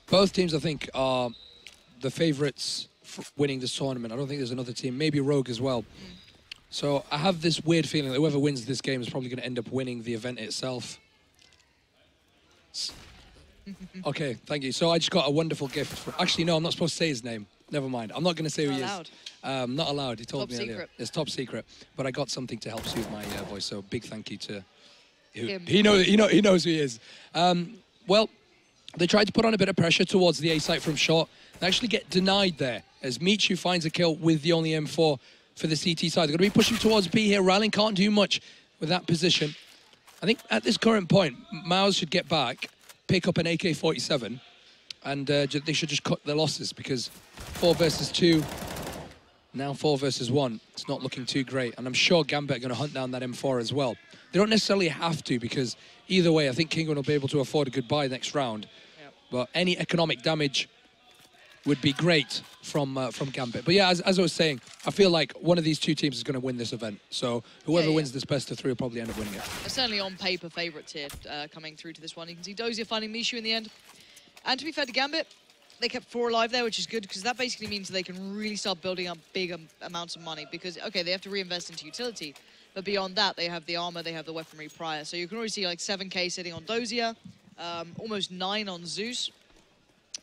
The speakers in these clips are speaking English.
Both teams, I think, are the favourites for winning this tournament. I don't think there's another team, maybe Rogue as well. So I have this weird feeling that whoever wins this game is probably going to end up winning the event itself. Okay, thank you. So I just got a wonderful gift. Actually, no, I'm not supposed to say his name. Never mind. I'm not going to say who he is. Not allowed. He told me earlier. It's top secret. But I got something to help soothe my voice. So big thank you to him. He knows who he is. Well, they tried to put on a bit of pressure towards the A site from short. They actually get denied there as Michu finds a kill with the only M4 for the CT side. They're going to be pushing towards B here. Rallying can't do much with that position. I think at this current point, Mouse should get back, pick up an AK-47, and they should just cut their losses because 4 versus 2, now 4 versus 1. It's not looking too great. And I'm sure Gambit are going to hunt down that M4 as well. They don't necessarily have to because either way, I think Kinguin will be able to afford a goodbye next round. Yep. But any economic damage would be great from Gambit. But yeah, as I was saying, I feel like one of these two teams is going to win this event. So whoever wins this best of 3 will probably end up winning it. They're certainly on paper favourites here coming through to this one. You can see Dozier finding Michu in the end. And to be fair to Gambit, they kept 4 alive there, which is good because that basically means they can really start building up big amounts of money because, okay, they have to reinvest into utility. But beyond that, they have the armor, they have the weaponry prior. So you can already see like 7k sitting on Dozier, almost 9 on Zeus,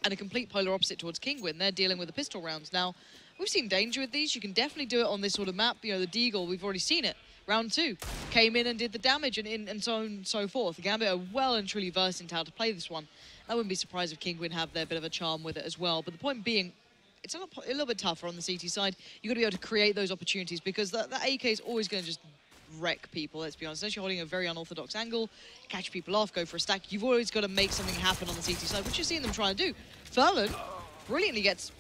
and a complete polar opposite towards Kinguin. They're dealing with the pistol rounds. Now, we've seen danger with these. You can definitely do it on this sort of map. You know, the Deagle, we've already seen it. Round 2 came in and did the damage and so on and so forth. The Gambit are well and truly versed into how to play this one. I wouldn't be surprised if Kinguin have their bit of a charm with it as well. But the point being, it's a little bit tougher on the CT side. You've got to be able to create those opportunities because that AK is always going to just wreck people, let's be honest. Unless you're holding a very unorthodox angle, catch people off, go for a stack, you've always got to make something happen on the CT side, which you're seeing them try and do. Furlan brilliantly gets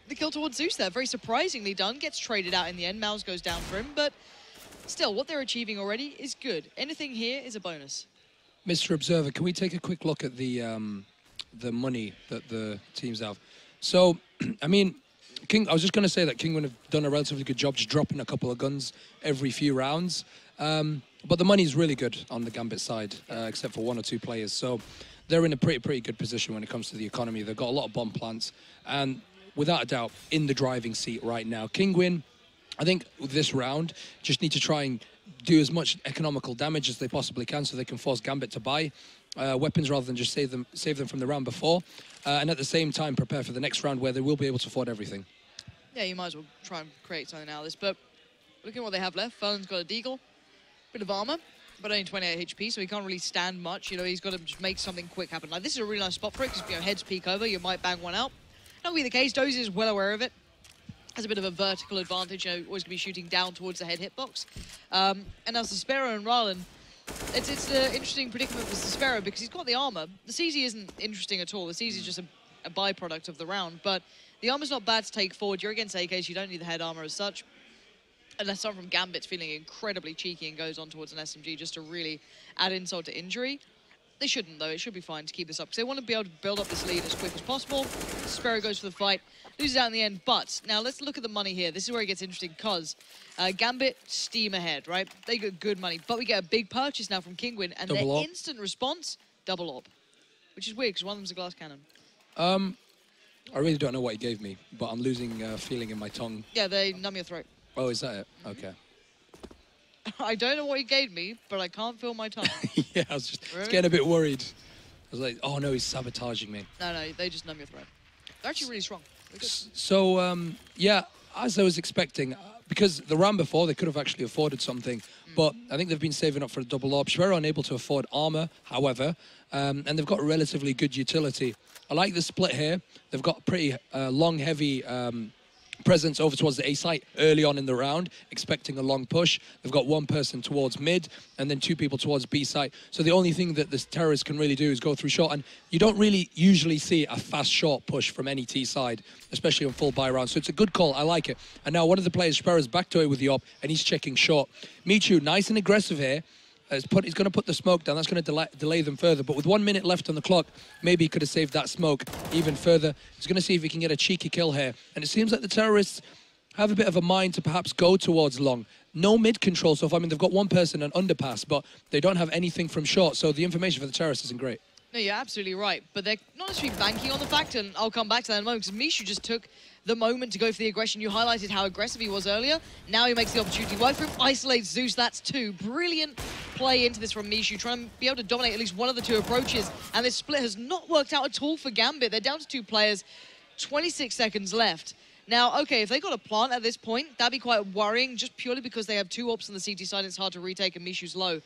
the kill towards Zeus there, very surprisingly done, gets traded out in the end, Mouse goes down for him, but still, what they're achieving already is good. Anything here is a bonus. Mr. Observer, can we take a quick look at the money that the teams have? So, I mean, I was just going to say that Kinguin have done a relatively good job just dropping a couple of guns every few rounds. But the money's really good on the Gambit side, except for 1 or 2 players. So they're in a pretty good position when it comes to the economy. They've got a lot of bomb plants. And without a doubt, in the driving seat right now. Kinguin, I think this round, just need to try and do as much economical damage as they possibly can so they can force Gambit to buy weapons rather than just save them from the round before. And at the same time, prepare for the next round where they will be able to afford everything. Yeah, you might as well try and create something out of this. But look at what they have left. Furlan's got a Deagle, bit of armor, but only 28 HP, so he can't really stand much. You know, he's got to just make something quick happen. Like, this is a really nice spot for it because, you know, heads peek over, you might bang one out. That'll be the case. Dozier is well aware of it. Has a bit of a vertical advantage. You know, always going to be shooting down towards the head hitbox. And as the Sparrow and Rallen, it's an interesting predicament for Sparrow because he's got the armor. The CZ isn't interesting at all. The CZ is just a byproduct of the round, but the armor's not bad to take forward. You're against AKs, you don't need the head armor as such. Unless someone from Gambit's feeling incredibly cheeky and goes on towards an SMG just to really add insult to injury. They shouldn't, though. It should be fine to keep this up because they want to be able to build up this lead as quick as possible. Sparrow goes for the fight, loses out in the end. But now let's look at the money here. This is where it gets interesting because Gambit steam ahead, right? They get good money, but we get a big purchase now from Kinguin and their instant response, double AWP, which is weird because one of them's a glass cannon. I really don't know what he gave me, but I'm losing feeling in my tongue. Yeah, they numb your throat. Oh, is that it? Okay. I don't know what he gave me, but I can't feel my tongue. Yeah, I was just getting a bit worried. I was like, oh no, he's sabotaging me. No, they just numb your throat. They're actually really strong. So, yeah, as I was expecting, because the round before, they could have actually afforded something, but I think they've been saving up for a double AWP. Very unable to afford armor, however, and they've got relatively good utility. I like the split here. They've got pretty long, heavy presence over towards the A site early on in the round, expecting a long push. They've got 1 person towards mid and then 2 people towards B site. So the only thing that the terrorists can really do is go through short. And you don't really usually see a fast short push from any T side, especially on full buy round. So it's a good call. I like it. And now one of the players, Sparrow's back to it with the AWP and he's checking short. Michu, nice and aggressive here. He's going to put the smoke down. That's going to delay them further. But with 1 minute left on the clock, maybe he could have saved that smoke even further. He's going to see if he can get a cheeky kill here. And it seems like the terrorists have a bit of a mind to perhaps go towards long. No mid control so far. I mean, they've got 1 person and underpass, but they don't have anything from short. So the information for the terrorists isn't great. No, you're absolutely right. But they're not necessarily banking on the fact, and I'll come back to that in a moment, because Mishu just took the moment to go for the aggression. You highlighted how aggressive he was earlier. Now he makes the opportunity work for him. Isolates Zeus, that's 2. Brilliant play into this from Mishu, trying to be able to dominate at least one of the 2 approaches. And this split has not worked out at all for Gambit. They're down to 2 players, 26 seconds left. Now, okay, if they got a plant at this point, that'd be quite worrying, just purely because they have 2 ops on the CT side and it's hard to retake, and Mishu's low.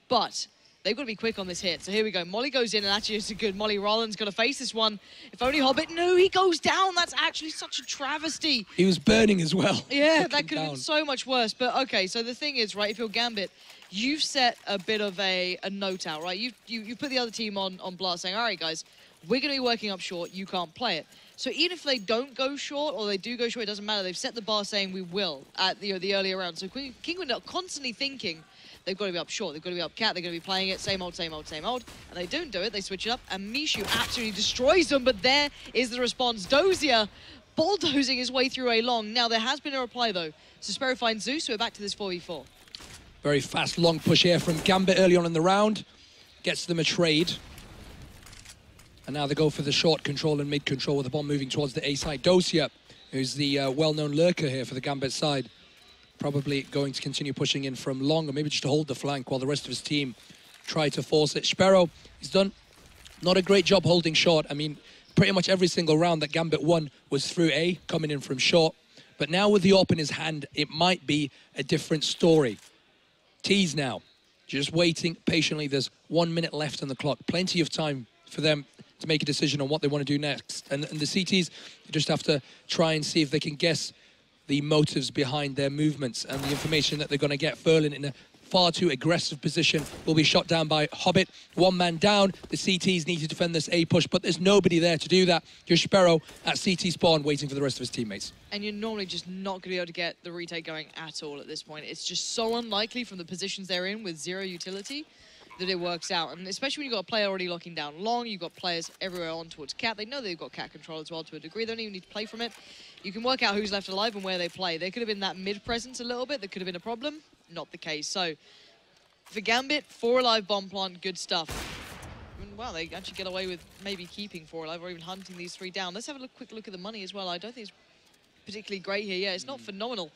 But they've got to be quick on this hit. So here we go. Molly goes in, and actually it's a good Molly. Rollins going to face this one. If only Hobbit. No, he goes down. That's actually such a travesty. He was burning as well. Yeah, that could have been so much worse. But okay, so the thing is, right, if you're Gambit, you've set a bit of a note out, right? You put the other team on blast saying, all right, guys, we're going to be working up short. You can't play it. So even if they don't go short, or they do go short, it doesn't matter. They've set the bar saying we will at the earlier round. So Kinguin are constantly thinking, they've got to be up short, they've got to be up cat, they're going to be playing it, same old, same old, same old. And they don't do it, they switch it up, and Mishu absolutely destroys them, but there is the response. Dozier bulldozing his way through a long. Now, there has been a reply, though. So Sparrow finds Zeus, so we're back to this 4v4. Very fast, long push here from Gambit early on in the round. Gets them a trade. And now they go for the short control and mid control with the bomb moving towards the A side. Dozier, who's the well-known lurker here for the Gambit side, probably going to continue pushing in from long, or maybe just to hold the flank while the rest of his team try to force it. Sparrow, he's done not a great job holding short. I mean, pretty much every single round that Gambit won was through A, coming in from short. But now with the AWP in his hand, it might be a different story. T's now, just waiting patiently. There's 1 minute left on the clock. Plenty of time for them to make a decision on what they want to do next. And the CTs just have to try and see if they can guess the motives behind their movements and the information that they're going to get. Furlan in a far too aggressive position will be shot down by Hobbit. 1 man down. The CTs need to defend this A push, but there's nobody there to do that. Just Sparrow at CT spawn waiting for the rest of his teammates. And you're normally just not going to be able to get the retake going at all at this point. It's just so unlikely from the positions they're in with 0 utility that it works out. And especially when you've got a player already locking down long, you've got players everywhere on towards cat. They know they've got cat control as well to a degree. They don't even need to play from it. You can work out who's left alive and where they play. There could have been that mid-presence a little bit. That could have been a problem. Not the case. So, for Gambit, 4 alive bomb plant, good stuff. I mean, wow, they actually get away with maybe keeping 4 alive or even hunting these 3 down. Let's have a quick look at the money as well. I don't think it's particularly great here. Yeah, it's not phenomenal.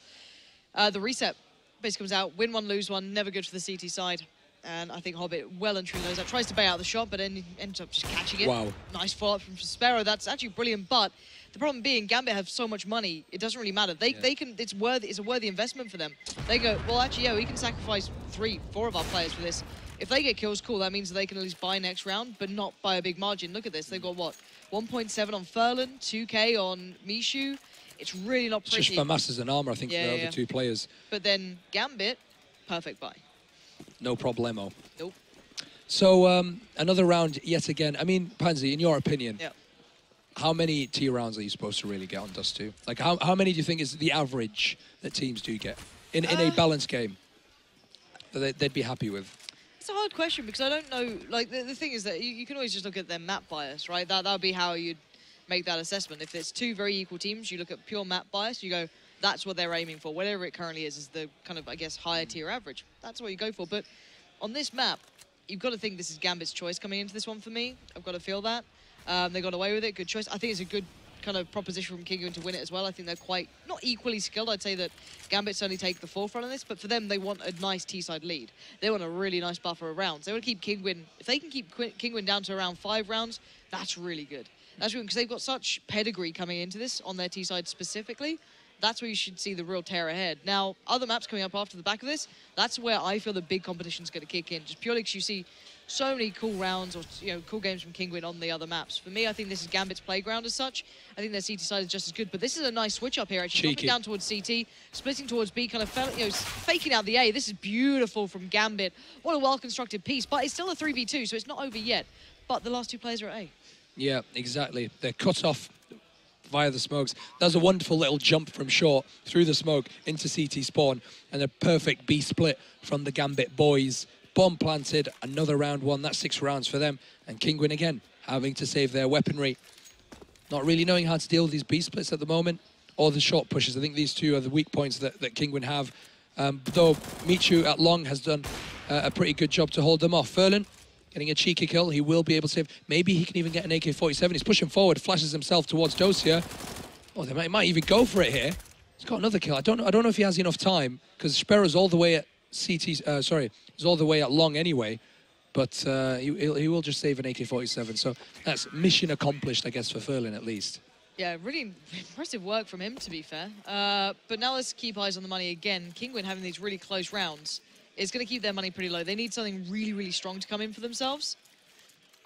The reset basically comes out. Win 1, lose 1. Never good for the CT side. And I think Hobbit well and truly knows that. Tries to bail out the shot, but then ends up just catching it. Wow. Nice follow-up from Sparrow. That's actually brilliant, but the problem being Gambit have so much money, it doesn't really matter. They can, it's a worthy investment for them. They go, well, actually, yeah, we can sacrifice 3, 4 of our players for this. If they get kills, cool, that means that they can at least buy next round, but not by a big margin. Look at this, they've got what? 1.7 on Furlan, 2K on Mishu. It's really not pretty. It's just for masses and armor, I think, for the other 2 players. But then Gambit, perfect buy. No problemo. Nope. So, another round yet again. I mean, Pansy, in your opinion, how many T rounds are you supposed to really get on Dust 2? Like, how many do you think is the average that teams do get in a balanced game that they'd be happy with? It's a hard question because I don't know. Like, the thing is that you can always just look at their map bias, right? That would be how you'd make that assessment. If it's 2 very equal teams, you look at pure map bias, you go, that's what they're aiming for. Whatever it currently is the kind of, I guess, higher tier average. That's what you go for. But on this map, you've got to think this is Gambit's choice coming into this one for me. I've got to feel that. They got away with it. Good choice. I think it's a good kind of proposition from Kinguin to win it as well. I think they're quite, not equally skilled. I'd say that Gambit certainly take the forefront on this, but for them, they want a nice T-side lead. They want a really nice buffer of rounds. They want to keep Kinguin, if they can keep Kinguin down to around 5 rounds, that's really good. That's really good because they've got such pedigree coming into this on their T-side specifically. That's where you should see the real tear ahead. Now, other maps coming up after the back of this, that's where I feel the big competition's going to kick in, just purely because you see so many cool rounds or, you know, cool games from Kinguin on the other maps. For me, I think this is Gambit's playground as such. I think their CT side is just as good, but this is a nice switch up here, actually. Dropping down towards CT, splitting towards B, kind of faking out the A. This is beautiful from Gambit. What a well-constructed piece, but it's still a 3v2, so it's not over yet. But the last 2 players are at A. Yeah, exactly. They're cut off via the smokes. That's a wonderful little jump from short through the smoke into CT spawn, and a perfect B split from the Gambit boys. Bomb planted, another round 1. That's 6 rounds for them. And Kinguin again, having to save their weaponry. Not really knowing how to deal with these B splits at the moment, or the short pushes. I think these 2 are the weak points that Kinguin have. Though Michu at long has done a pretty good job to hold them off. Furlan, getting a cheeky kill. He will be able to save. Maybe he can even get an AK-47. He's pushing forward, flashes himself towards Dosia. Oh, they might even go for it here. He's got another kill. I don't know if he has enough time, because Sparrow's all the way at he's all the way at long anyway. But he will just save an AK-47. So that's mission accomplished, I guess, for Furlan at least. Yeah, really impressive work from him, to be fair. But now let's keep eyes on the money again. Kinguin having these really close rounds is going to keep their money pretty low. They need something really, really strong to come in for themselves.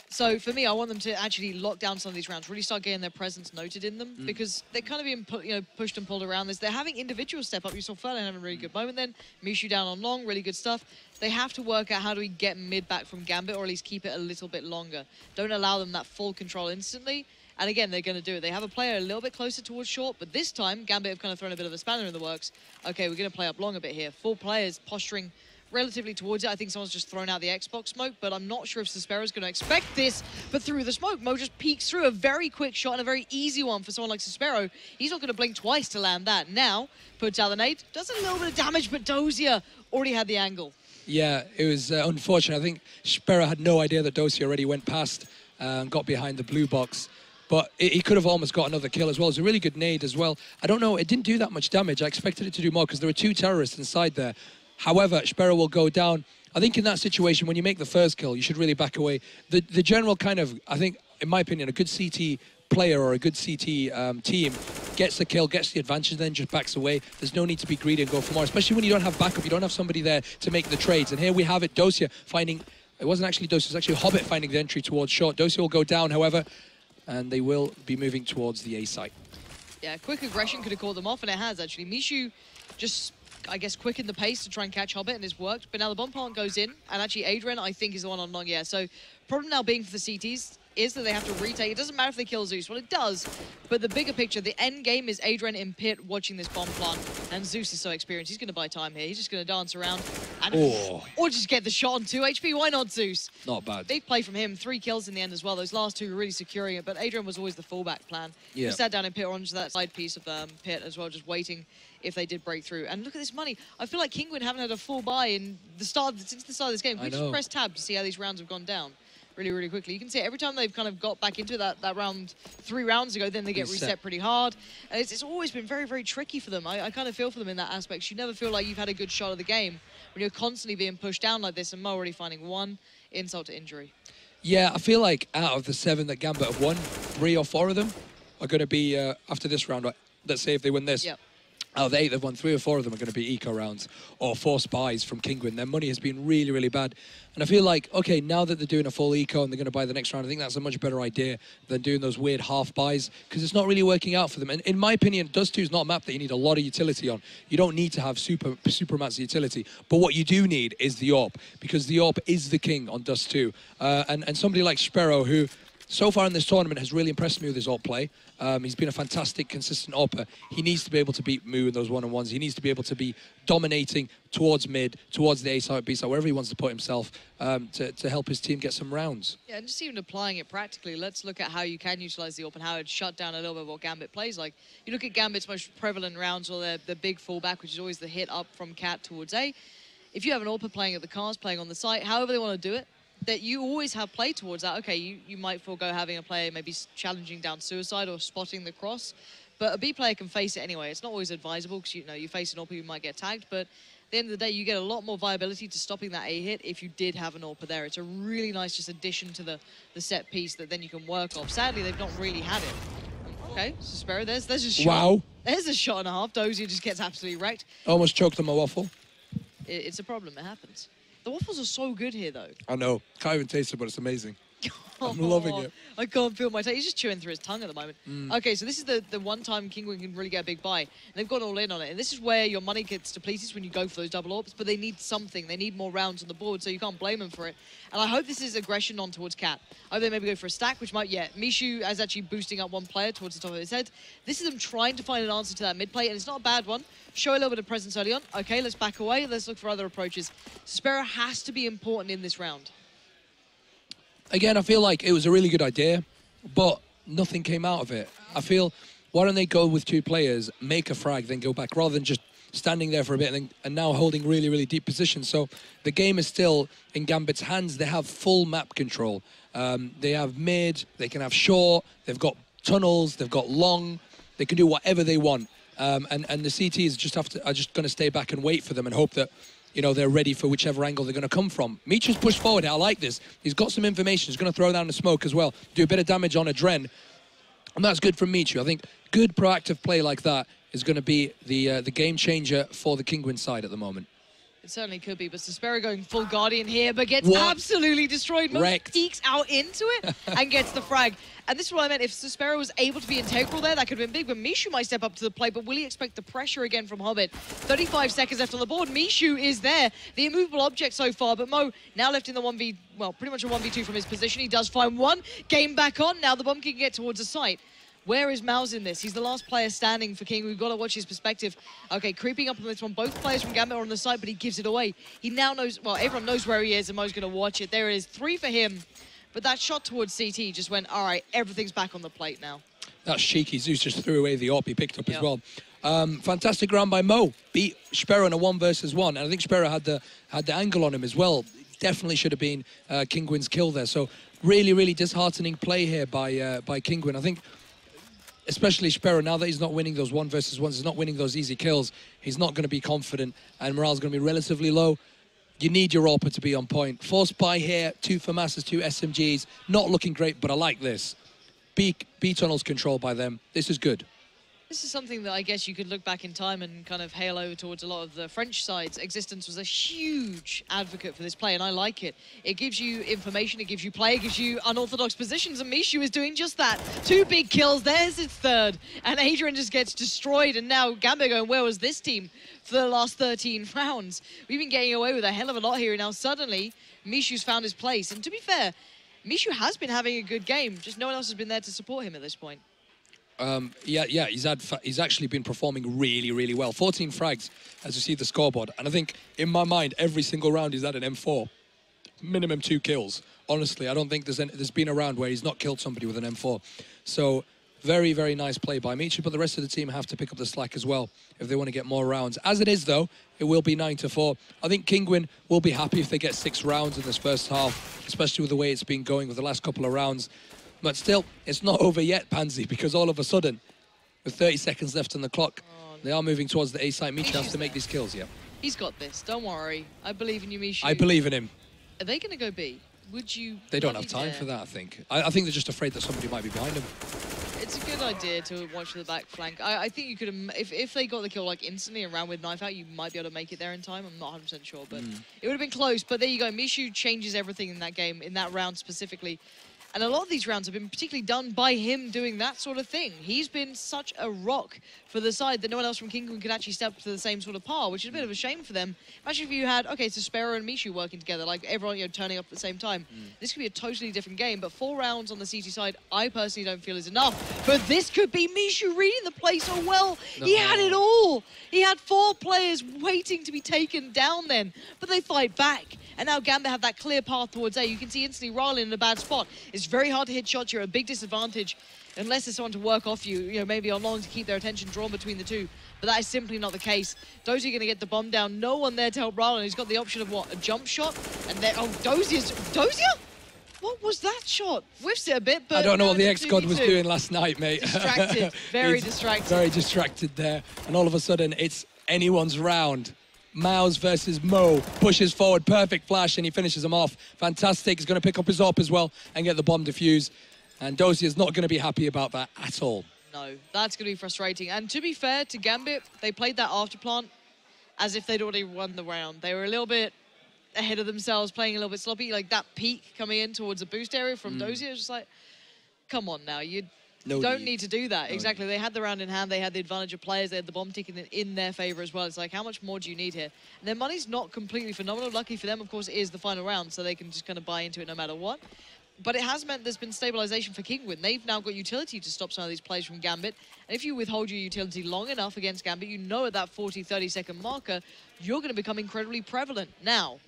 So for me, I want them to actually lock down some of these rounds, really start getting their presence noted in them, because they're kind of being pushed and pulled around this. They're having individual step up. You saw Furlan having a really good moment then. Mishu down on long, really good stuff. They have to work out how do we get mid back from Gambit, or at least keep it a little bit longer. Don't allow them that full control instantly. And again, they're going to do it. They have a player a little bit closer towards short, but this time, Gambit have kind of thrown a bit of a spanner in the works. Okay, we're going to play up long a bit here. 4 players posturing relatively towards it. I think someone's just thrown out the Xbox smoke, but I'm not sure if Sespero's going to expect this. But through the smoke, Mo just peeks through a very quick shot and a very easy one for someone like Sespero. He's not going to blink twice to land that. Now, puts out the nade, does a little bit of damage, but Dosia already had the angle. Yeah, it was unfortunate. I think Sparrow had no idea that Dosia already went past and got behind the blue box. But he could have almost got another kill as well. It was a really good nade as well. I don't know, it didn't do that much damage. I expected it to do more because there were 2 terrorists inside there. However, Sparrow will go down. I think in that situation, when you make the first kill, you should really back away. The general kind of, I think, in my opinion, a good CT player or a good CT team gets the kill, gets the advantage, then just backs away. There's no need to be greedy and go for more, especially when you don't have backup, you don't have somebody there to make the trades. And here we have it, Dosia finding, it wasn't actually Dosia, it was actually Hobbit finding the entry towards short. Dosia will go down, however, and they will be moving towards the A site. Yeah, quick aggression could have caught them off, and it has, actually. Mishu just, I guess, quickened the pace to try and catch Hobbit, and it's worked. But now the bomb plant goes in, and actually Adrian, I think, is the one on long. Yeah, so problem now being for the CTs is that they have to retake. It doesn't matter if they kill Zeus. Well, it does. But the bigger picture, the end game is Adrian in pit watching this bomb plant. And Zeus is so experienced. He's going to buy time here. He's just going to dance around. And or just get the shot on 2 HP. Why not, Zeus? Not bad. Big play from him. 3 kills in the end as well. Those last 2 were really securing it. But Adrian was always the fallback plan. Yeah. He sat down in pit onto that side piece of pit as well, just waiting if they did break through. And look at this money. I feel like Kinguin haven't had a full buy in since the start of this game. We just press tab to see how these rounds have gone down. Really, really quickly. You can see every time they've kind of got back into that round 3 rounds ago, then they get reset pretty hard. And it's always been very, very tricky for them. I kind of feel for them in that aspect. You never feel like you've had a good shot of the game when you're constantly being pushed down like this, and Mo already finding 1 insult to injury. Yeah, I feel like out of the 7 that Gambit have won, 3 or 4 of them are going to be, after this round, let's say if they win this, yep. Out of the 8 they've won, 3 or 4 of them are going to be eco rounds or forced buys from Kinguin. Their money has been really, really bad. And I feel like, okay, now that they're doing a full eco and they're going to buy the next round, I think that's a much better idea than doing those weird half buys, because it's not really working out for them. And in my opinion, Dust 2 is not a map that you need a lot of utility on. You don't need to have super amounts of utility. But what you do need is the AWP, because the AWP is the king on Dust 2. And somebody like Sparrow, who so far in this tournament has really impressed me with his AWP play. He's been a fantastic, consistent AWPer. He needs to be able to beat Moo in those one-on-ones. He needs to be able to be dominating towards mid, towards the A side, B side, wherever he wants to put himself to help his team get some rounds. Yeah, and just even applying it practically, let's look at how you can utilize the AWP and how it shut down a little bit of what Gambit plays like. You look at Gambit's most prevalent rounds, or the big fallback, which is always the hit up from Cat towards A. If you have an AWPer playing at the cars, playing on the site, however they want to do it, that you always have play towards that. Okay, you might forego having a player maybe challenging down suicide or spotting the cross, but a B player can face it anyway. It's not always advisable because, you know, you face an AWPer, you might get tagged, but at the end of the day, you get a lot more viability to stopping that A hit if you did have an AWPer there. It's a really nice just addition to the set piece that then you can work off. Sadly, they've not really had it. Okay, Sespero, there's a shot. Wow. There's a shot and a half. Dozier just gets absolutely wrecked. Almost choked on my waffle. It's a problem, it happens. The waffles are so good here, though. I know. Can't even taste it, but it's amazing. I'm loving it. I can't feel my taste. He's just chewing through his tongue at the moment. Okay, so this is the one time Kinguin can really get a big buy. And they've gone all in on it. And this is where your money gets depleted when you go for those double AWPs, but they need something. They need more rounds on the board, so you can't blame them for it. And I hope this is aggression on towards Cat. I hope they maybe go for a stack, which might, yeah. Mishu is actually boosting up one player towards the top of his head. This is them trying to find an answer to that mid play, and it's not a bad one. Show a little bit of presence early on. Okay, let's back away. Let's look for other approaches. Sespero has to be important in this round. Again, I feel like it was a really good idea, but nothing came out of it. I feel, why don't they go with 2 players, make a frag, then go back, rather than just standing there for a bit and now holding really, really deep positions. So the game is still in Gambit's hands. They have full map control. They have mid, they can have short, they've got tunnels, they've got long, they can do whatever they want. And the CTs are just going to stay back and wait for them and hope that, you know, they're ready for whichever angle they're going to come from. Michu's pushed forward. I like this. He's got some information. He's going to throw down the smoke as well, do a bit of damage on Adren. And that's good from Michu. I think good proactive play like that is going to be the game changer for the Kinguin side at the moment. It certainly could be, but Suspero going full Guardian here, but gets absolutely destroyed. Mo peeks out into it and gets the frag. And this is what I meant. If Suspero was able to be integral there, that could have been big, but Michu might step up to the plate, but will he expect the pressure again from Hobbit? 35 seconds left on the board. Michu is there, the immovable object so far, but Mo now left in the 1v, well, pretty much a 1v2 from his position. He does find one, game back on. Now the bomb can get towards the site. Where is Mouse in this? He's the last player standing for King. We've got to watch his perspective. Okay, creeping up on this one. Both players from Gambit are on the side, but he gives it away. He now knows, well, everyone knows where he is, and Mo's going to watch it. There it is, 3 for him. But that shot towards CT just went, all right, everything's back on the plate now. That's cheeky. Zeus just threw away the AWP he picked up as well. Fantastic round by Mo. Beat Spero in a 1 versus 1. And I think Spero had the angle on him as well. Definitely should have been Kinguin's kill there. So really, really disheartening play here by Kinguin. I think, especially Spero, now that he's not winning those 1 versus 1s, he's not winning those easy kills, he's not going to be confident, and morale's going to be relatively low. You need your AWP to be on point. Force buy here, 2 FAMASs, 2 SMGs. Not looking great, but I like this. B tunnels controlled by them. This is good. This is something that I guess you could look back in time and kind of hail over towards a lot of the French sides. Existence was a huge advocate for this play, and I like it. It gives you information, it gives you play, it gives you unorthodox positions, and Michu is doing just that. 2 big kills, there's his 3rd, and Adrian just gets destroyed, and now Gambit going, where was this team for the last 13 rounds? We've been getting away with a hell of a lot here, and now suddenly Michu's found his place. And to be fair, Michu has been having a good game, just no one else has been there to support him at this point. Yeah, he's actually been performing really, really well. 14 frags, as you see the scoreboard. And I think, in my mind, every single round he's had an M4. Minimum 2 kills. Honestly, I don't think there's been a round where he's not killed somebody with an M4. So, very, very nice play by Michu, but the rest of the team have to pick up the slack as well if they want to get more rounds. As it is, though, it will be 9-4. I think Kinguin will be happy if they get 6 rounds in this first half, especially with the way it's been going with the last couple of rounds. But still, it's not over yet, Pansy, because all of a sudden, with 30 seconds left on the clock, they are moving towards the A site. Michu has to make these kills, yeah. He's got this, don't worry. I believe in you, Michu. I believe in him. Are they going to go B? Would you... They don't have time for that, I think. I think they're just afraid that somebody might be behind them. It's a good idea to watch for the back flank. I think you could... If they got the kill, like, instantly and ran with knife out, you might be able to make it there in time. I'm not 100% sure, but it would have been close. But there you go. Michu changes everything in that game, in that round specifically. And a lot of these rounds have been particularly done by him doing that sort of thing. He's been such a rock for the side that no one else from Kinguin could actually step up to the same sort of par, which is a bit of a shame for them. Imagine if you had, okay, so Spero and Michu working together, like everyone, you know, turning up at the same time. This could be a totally different game, but 4 rounds on the CT side, I personally don't feel is enough. But this could be Michu reading the play so well. No. He had it all. He had 4 players waiting to be taken down then, but they fight back. And now Gambit have that clear path towards A. You can see instantly Rylan in a bad spot. It's very hard to hit shots. You're at a big disadvantage unless there's someone to work off you, you know, maybe on long to keep their attention drawn between the two. But that is simply not the case. Dozier going to get the bomb down. No one there to help Rylan. He's got the option of what? A jump shot? And then, oh, Dozier's... Dozier? What was that shot? Whiffs it a bit, but... I don't know what the ex-god was doing last night, mate. Distracted. Very distracted. Very distracted there. And all of a sudden, it's anyone's round. Mouse versus Mo, pushes forward, perfect flash, and he finishes him off. Fantastic. He's going to pick up his AWP as well and get the bomb defused. And Dozier's not going to be happy about that at all. No, that's going to be frustrating. And to be fair to Gambit, they played that after plant as if they'd already won the round. They were a little bit ahead of themselves, playing a little bit sloppy. Like that peak coming in towards the boost area from Dozier, just like, come on now, you don't need to do that. Exactly. They had the round in hand. They had the advantage of players. They had the bomb ticking in their favor as well. It's like, how much more do you need here? And their money's not completely phenomenal. Lucky for them, of course, it is the final round, so they can just kind of buy into it no matter what. But it has meant there's been stabilization for Kinguin. They've now got utility to stop some of these plays from Gambit. And if you withhold your utility long enough against Gambit, you know at that 40, 30-second marker, you're going to become incredibly prevalent. Now,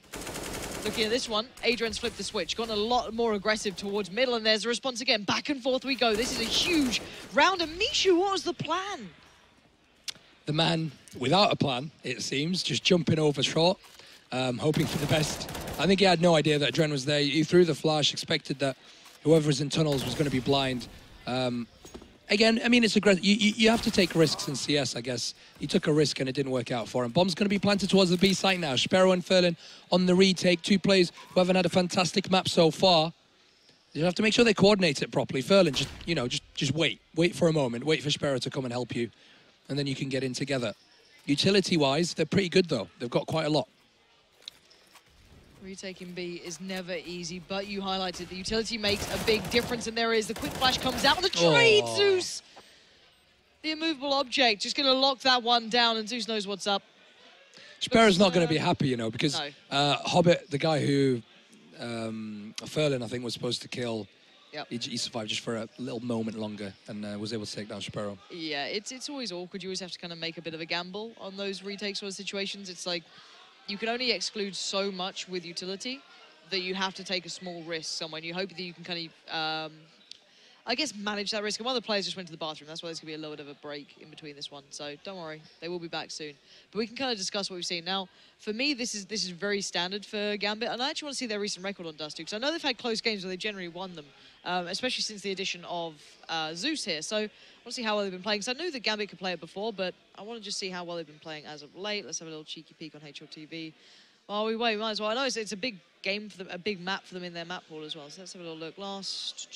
looking at this one, Adrian's flipped the switch, gotten a lot more aggressive towards middle, and there's a response again. Back and forth we go. This is a huge round. And Michu, what was the plan? the man without a plan, it seems, just jumping over short, hoping for the best. I think he had no idea that Dren was there. He threw the flash, expected that whoever was in tunnels was going to be blind. Again, I mean, it's aggressive. You have to take risks in CS, I guess. He took a risk and it didn't work out for him. Bomb's going to be planted towards the B site now. Sparrow and Ferlin on the retake. Two players who haven't had a fantastic map so far. You have to make sure they coordinate it properly. Ferlin, just wait. Wait for a moment. Wait for Sparrow to come and help you. And then you can get in together. Utility-wise, they're pretty good, though. They've got quite a lot. Retaking B is never easy, but you highlighted the utility makes a big difference, and there is the quick flash comes out on the trade. Zeus, the immovable object, just going to lock that one down, and Zeus knows what's up. Sparrow's not going to be happy, you know, because no. Hobbit, the guy who Ferlin, I think, was supposed to kill, he survived just for a little moment longer and was able to take down Sparrow. Yeah, it's always awkward. You always have to kind of make a bit of a gamble on those retakes sort of situations. It's like, you can only exclude so much with utility that you have to take a small risk somewhere. And you hope that you can kind of, I guess, manage that risk. And one of the players just went to the bathroom. That's why there's going to be a little bit of a break in between this one. So don't worry, they will be back soon. But we can kind of discuss what we've seen. Now, for me, this is very standard for Gambit. And I actually want to see their recent record on Dust 2, because I know they've had close games where they generally won them, especially since the addition of Zeus here. So I want to see how well they've been playing. So I knew that Gambit could play it before, but I want to just see how well they've been playing as of late. Let's have a little cheeky peek on HLTV. While we wait, we might as well. I know it's a big game for them, a big map for them in their map pool as well. So let's have a little look. Last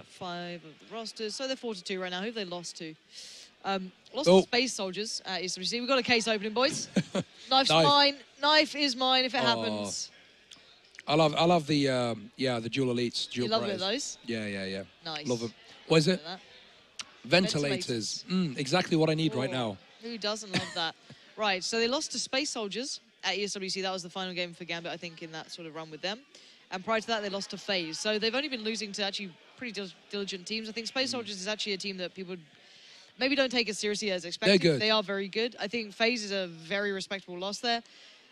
5 of the rosters. So they're 4-2 right now. Who have they lost to? Lost to Space Soldiers at ECWC. We've got a case opening, boys. Knife's mine. Knife is mine if it happens. I love the the dual elites. Dual you love it with those? Yeah. Nice. Love them. What is it? Ventilators. Exactly what I need right now. Who doesn't love that? Right, so they lost to Space Soldiers at ESWC. That was the final game for Gambit, I think, in that sort of run with them. And prior to that, they lost to FaZe. So they've only been losing to actually pretty diligent teams. I think Space Soldiers is actually a team that people maybe don't take as seriously as expected. They're good. They are very good. I think FaZe is a very respectable loss there.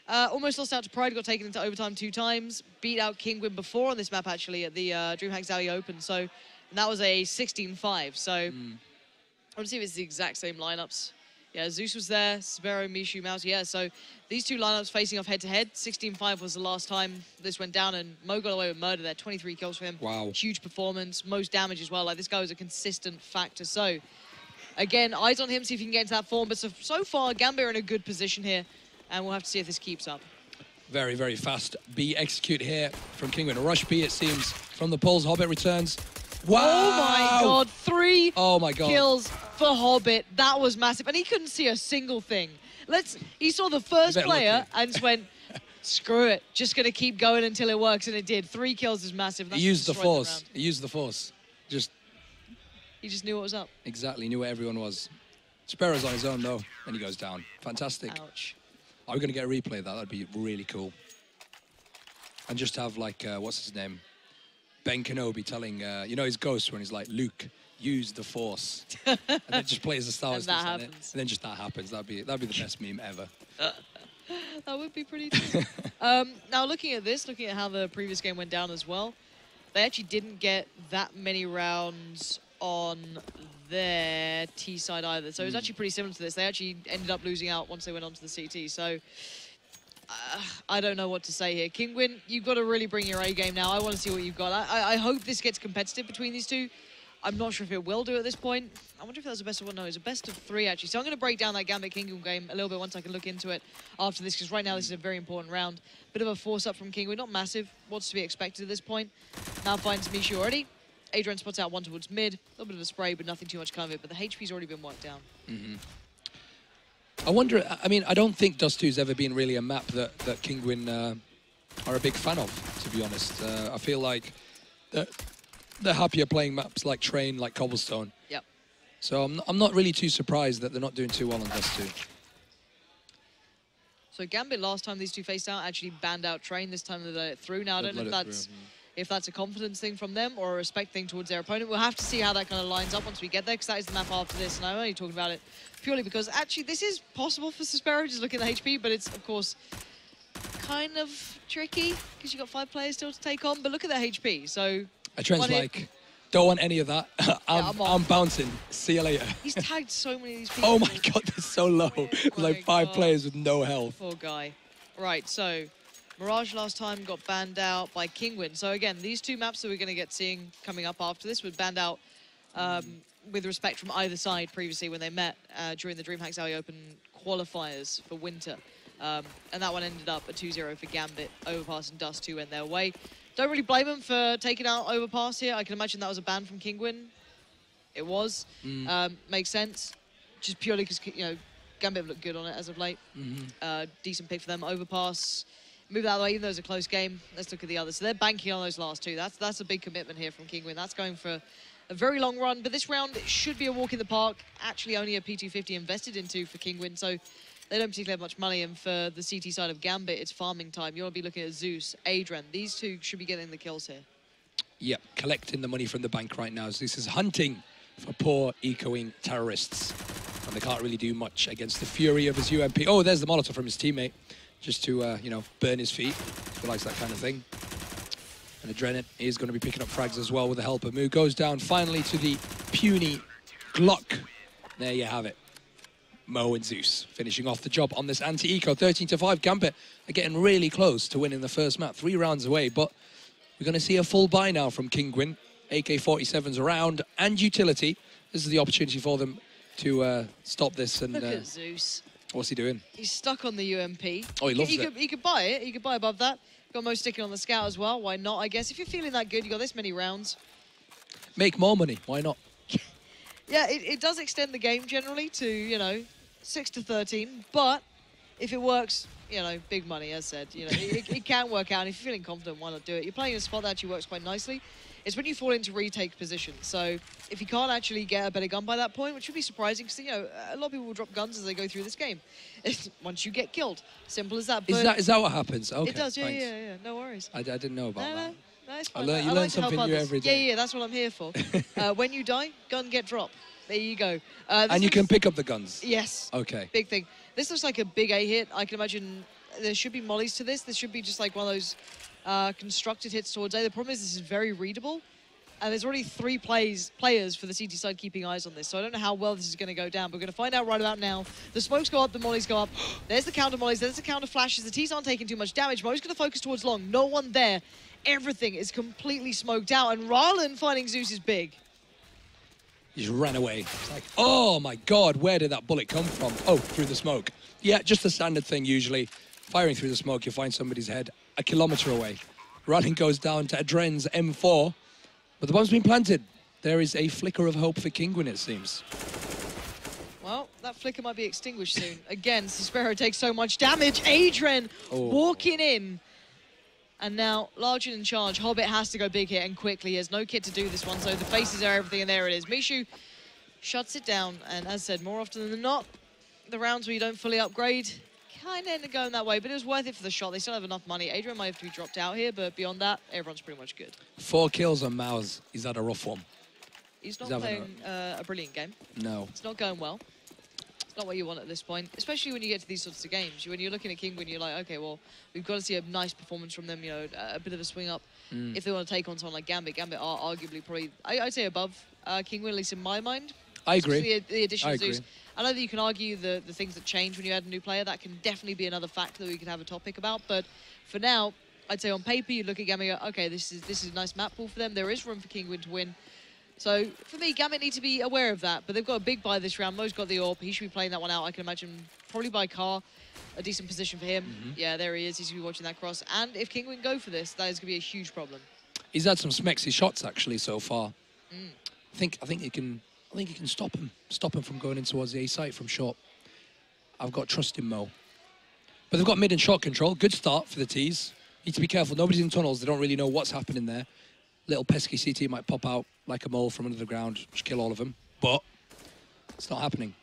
Almost lost out to Pride, got taken into overtime 2 times. Beat out Kinguin before on this map, actually, at the DreamHack Zali Open. So, and that was a 16-5. So I want to see if it's the exact same lineups. Yeah, Zeus was there, Sparrow, Mishu, Mouse. Yeah, so these 2 lineups facing off head-to-head. 16-5 was the last time this went down, and Mo got away with murder there. 23 kills for him. Wow. Huge performance, most damage as well. Like, this guy was a consistent factor. So, again, eyes on him, see if he can get into that form. But so far, Gambit are in a good position here, and we'll have to see if this keeps up. Very, very fast B execute here from Kinguin. A rush B, it seems, from the polls. Hobbit returns. Wow! Oh my God, 3 kills for Hobbit. That was massive. And he couldn't see a single thing. He saw the first player and just went, screw it. Just going to keep going until it works. And it did. 3 kills is massive. He used the force. He used the force. He just knew what was up. Exactly. Knew where everyone was. Sparrow's on his own, though. And he goes down. Fantastic. Ouch. Are we going to get a replay of that? That'd be really cool. And just have, like, what's his name? Ben Kenobi telling, you know, his ghost when he's like, Luke, use the force. And then just plays the Star Wars on it. And then just that happens. That'd be the best meme ever. That would be pretty cool. Now, looking at how the previous game went down as well, they actually didn't get that many rounds on their T side either. So it was actually pretty similar to this. They actually ended up losing out once they went onto the CT. So I don't know what to say here. Kinguin, you've got to really bring your A game now. I want to see what you've got. I hope this gets competitive between these 2. I'm not sure if it will do at this point. I wonder if that was a best of 1. No, it's a best of 3, actually. So I'm going to break down that Gambit Kinguin game a little bit once I can look into it after this, because right now this is a very important round. Bit of a force up from Kinguin, not massive. What's to be expected at this point. Now finds Mishu already. Adrian spots out 1 towards mid. A little bit of a spray, but nothing too much cover. But the HP's already been worked down. I wonder, I mean, I don't think Dust 2's ever been really a map that Kinguin are a big fan of, to be honest. I feel like they're happier playing maps like Train, like Cobblestone. Yep. So I'm not really too surprised that they're not doing too well on Dust 2. So Gambit, last time these 2 faced out, actually banned out Train. This time they let it through. Now I don't know if that's a confidence thing from them or a respect thing towards their opponent. We'll have to see how that kind of lines up once we get there, because that is the map after this. And I'm only talking about it purely because actually this is possible for Sparrow, just looking at the HP, but it's, of course, kind of tricky because you've got 5 players still to take on. But look at their HP. So Trent's like, Don't want any of that. I'm bouncing. See you later. He's tagged so many of these people. Oh my God, they're so low. Like 5 players with no health. Poor guy. Right, so Mirage last time got banned out by Kinguin. So again, these 2 maps that we're going to get seeing coming up after this were banned out with respect from either side previously when they met during the DreamHack Saudi Open qualifiers for winter. And that one ended up a 2-0 for Gambit, Overpass and Dust 2 went their way. Don't really blame them for taking out Overpass here. I can imagine that was a ban from Kinguin. It was. Makes sense. Just purely because, you know, Gambit looked good on it as of late. Decent pick for them. Overpass. Move out of the way, even though it's a close game. Let's look at the others. So they're banking on those last 2. That's a big commitment here from Kinguin. That's going for a very long run. But this round, it should be a walk in the park. Actually, only a P250 invested into for Kinguin. So they don't particularly have much money, and for the CT side of Gambit, it's farming time. You want to be looking at Zeus, Adrian. These 2 should be getting the kills here. Yep, collecting the money from the bank right now. Zeus is hunting for poor ecoing terrorists. And they can't really do much against the fury of his UMP. Oh, there's the Molotov from his teammate, just to, you know, burn his feet. He likes that kind of thing. And Adrenaline is going to be picking up frags as well with the help of Mu. Goes down finally to the puny Glock. There you have it. Mo and Zeus finishing off the job on this anti-eco. 13-5. Gambit are getting really close to winning the first map. 3 rounds away, but we're going to see a full buy now from Kinguin. AK-47s around and utility. This is the opportunity for them to stop this. And look at Zeus. What's he doing? He's stuck on the UMP. Oh, he loves it. He could buy it. He could buy above that. Got Mo sticking on the scout as well. Why not, I guess? If you're feeling that good, you got this many rounds. Make more money. Why not? Yeah, it does extend the game generally to, you know, 6-13, but if it works, you know, big money, as said, you know, it can work out, and if you're feeling confident, why not do it? You're playing in a spot that actually works quite nicely. It's when you fall into retake position, so if you can't actually get a better gun by that point, which would be surprising, because, you know, a lot of people will drop guns as they go through this game. Once you get killed, simple as that. But is that what happens? Okay, it does, thanks. yeah, no worries. I didn't know about that. No, it's fine. You learn something new every day. Yeah, that's what I'm here for. When you die, gun get dropped. There you go. And you can pick up the guns? Yes. Okay. Big thing. This looks like a big A hit. I can imagine there should be mollies to this. This should be just like one of those constructed hits towards A. The problem is this is very readable. And there's already 3 players for the CT side keeping eyes on this. So I don't know how well this is going to go down. But we're going to find out right about now. The smokes go up, the mollies go up. There's the counter mollies, there's the counter flashes. The T's aren't taking too much damage. Mo's going to focus towards long. No one there. Everything is completely smoked out. And Rylan finding Zeus is big. He just ran away. It's like, oh my God, where did that bullet come from? Oh, through the smoke. Yeah, just the standard thing usually. Firing through the smoke, you find somebody's head a kilometer away. Running goes down to Adren's M4, but the bomb's been planted. There is a flicker of hope for Kinguin, it seems. Well, that flicker might be extinguished soon. Again, Suspero takes so much damage. Adren walking in. And now, larger in charge. Hobbit has to go big here and quickly. He has no kit to do this one, so the faces are everything, and there it is. Mishu shuts it down, and as said, more often than not, the rounds where you don't fully upgrade kind of end up going that way, but it was worth it for the shot. They still have enough money. Adrian might have to be dropped out here, but beyond that, everyone's pretty much good. 4 kills on Maus. He's had a rough one. He's not playing a brilliant game. No. It's not going well. It's not what you want at this point, especially when you get to these sorts of games. When you're looking at Kinguin, you're like, okay, well, we've got to see a nice performance from them, you know, a bit of a swing up. If they want to take on someone like Gambit, Gambit are arguably probably, I'd say above Kinguin, at least in my mind. I agree. The addition of Zeus. I know that you can argue the things that change when you add a new player. That can definitely be another factor that we could have a topic about. But for now, I'd say on paper, you look at Gambit and go, okay, this is a nice map pool for them. There is room for Kinguin to win. So for me, Gambit need to be aware of that. But they've got a big buy this round. Mo's got the AWP. He should be playing that one out. I can imagine probably by car. A decent position for him. Yeah, there he is. He's going to be watching that cross. And if Kinguin go for this, that is going to be a huge problem. He's had some smexy shots actually so far. I think he can stop him from going in towards the A site from short. I've got trust in Mo. But they've got mid and shot control. Good start for the T's. Need to be careful. Nobody's in tunnels. They don't really know what's happening there. Little pesky CT might pop out like a mole from under the ground, just kill all of them. But it's not happening.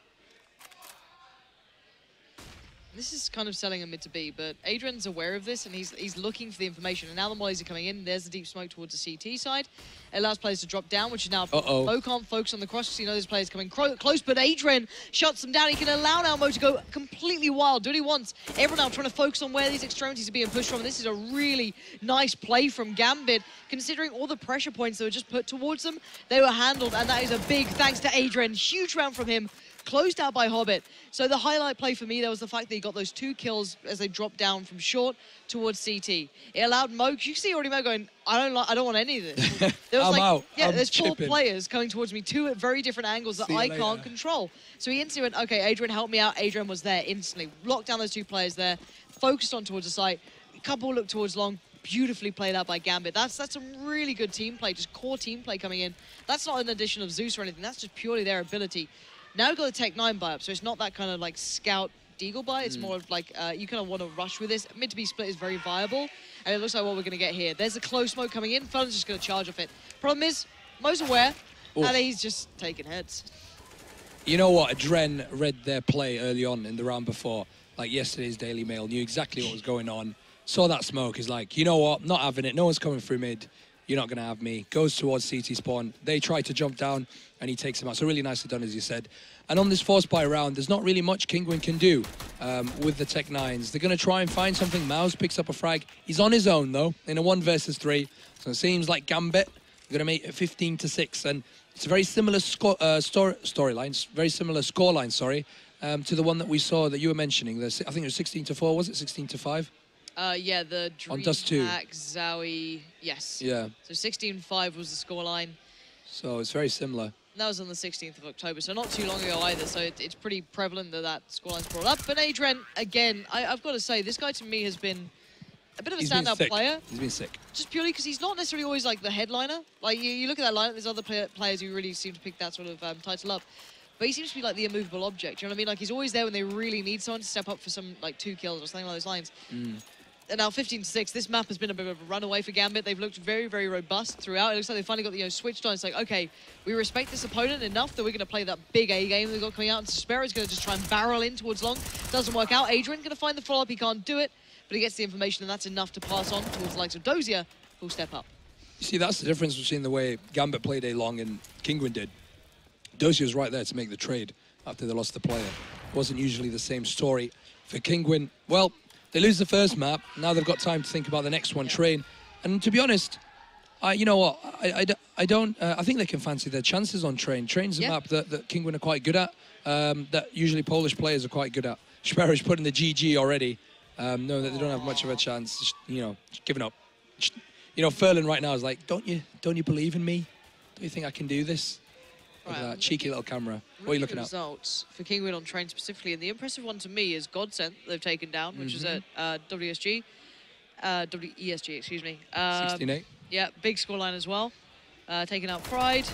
This is kind of selling a mid to B, but Adrian's aware of this, and he's looking for the information. And now the mollies are coming in. There's the deep smoke towards the CT side. It allows players to drop down, which is now... Mo can't focus on the cross because you know there's players coming close, but Adrian shuts them down. He can allow now Mo to go completely wild, do what he wants. Everyone now trying to focus on where these extremities are being pushed from. This is a really nice play from Gambit, considering all the pressure points that were just put towards them. They were handled, and that is a big thanks to Adrian. Huge round from him. Closed out by Hobbit. So the highlight play for me, there was the fact that he got those 2 kills as they dropped down from short towards CT. It allowed Mo, you can see already Mo going, I don't want any of this. There was out. Yeah, I'm there's 4 chipping. players coming towards me, 2 at very different angles that I can't control. So he instantly went, okay, Adrian, help me out. Adrian was there instantly. Locked down those 2 players there, focused on towards the site. A couple looked towards long. Beautifully played out by Gambit. That's some really good team play, just core team play coming in. That's not an addition of Zeus or anything. That's just purely their ability. Now we've got the Tech 9 buy up, so it's not that kind of like scout deagle buy. It's more of like you kind of want to rush with this. Mid to B split is very viable, and it looks like what we're going to get here. There's a close smoke coming in. Felon's just going to charge off it. Problem is, Mo's aware, and he's just taking heads. You know what? Adren read their play early on in the round before, like yesterday's Daily Mail, knew exactly what was going on. Saw that smoke, is like, you know what? Not having it. No one's coming through mid. You're not going to have me. Goes towards CT spawn. They try to jump down, and he takes him out. So really nicely done, as you said. And on this force buy round, there's not really much Kinguin can do with the Tech 9s. They're going to try and find something. Mouse picks up a frag. He's on his own, though, in a 1 versus 3. So it seems like Gambit are going to make it 15-6. And it's a very similar storyline, very similar scoreline, sorry, to the one that we saw that you were mentioning. I think it was 16-4, was it? 16-5? Yeah, the DreamHack, Zowie, yes. Yeah. So 16-5 was the scoreline. So it's very similar. That was on the 16th of October, so not too long ago either, so it's pretty prevalent that scoreline's brought up. But Adrian, again, I've got to say, this guy to me has been a bit of a standout player. He's been sick. Just purely because he's not necessarily always like the headliner. Like, you look at that lineup, there's other players who really seem to pick that sort of title up. But he seems to be like the immovable object, you know what I mean? Like, he's always there when they really need someone to step up for some, like, 2 kills or something along those lines. And now 15-6, this map has been a bit of a runaway for Gambit. They've looked very, very robust throughout. It looks like they finally got the switched on. It's like, okay, we respect this opponent enough that we're going to play that big A game they've got coming out. And Sparrow's going to just try and barrel in towards long. Doesn't work out. Adrian going to find the follow-up. He can't do it, but he gets the information, and that's enough to pass on towards the likes of Dozier, who'll step up. You see, that's the difference between the way Gambit played A long and Kinguin did. Dozier was right there to make the trade after they lost the player. It wasn't usually the same story for Kinguin. Well, they lose the first map. Now they've got time to think about the next one, Train. And to be honest, you know what? I think they can fancy their chances on Train. Train's a map that Kinguin are quite good at, that usually Polish players are quite good at. Sparrow's putting the GG already, knowing that they don't have much of a chance. Just, you know, just giving up. You know, Furlan right now is like, don't you believe in me? Don't you think I can do this? Look at that cheeky little camera. What are you looking at? Results for Kinguin on Train specifically, and the impressive one to me is Godsent they've taken down, which is at WESG, excuse me. 16-8. Yeah, big scoreline as well. Taking out Pride,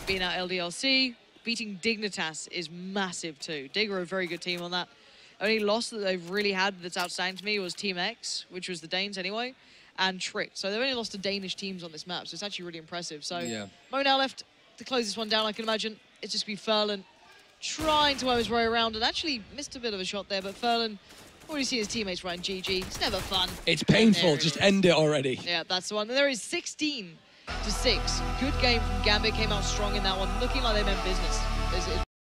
beating out LDLC, beating Dignitas is massive too. Dig are a very good team on that. Only loss that they've really had that's outstanding to me was Team X, which was the Danes anyway, and Trick. So they've only lost to Danish teams on this map, so it's actually really impressive. So Mo now left to close this one down. I can imagine it's just going to be Furlan trying to worm his way around, and actually missed a bit of a shot there, but Furlan already see his teammates writing GG. It's never fun. It's painful. Just end it already. Yeah, that's the one. There is 16-6. Good game from Gambit. Came out strong in that one, looking like they meant business. Is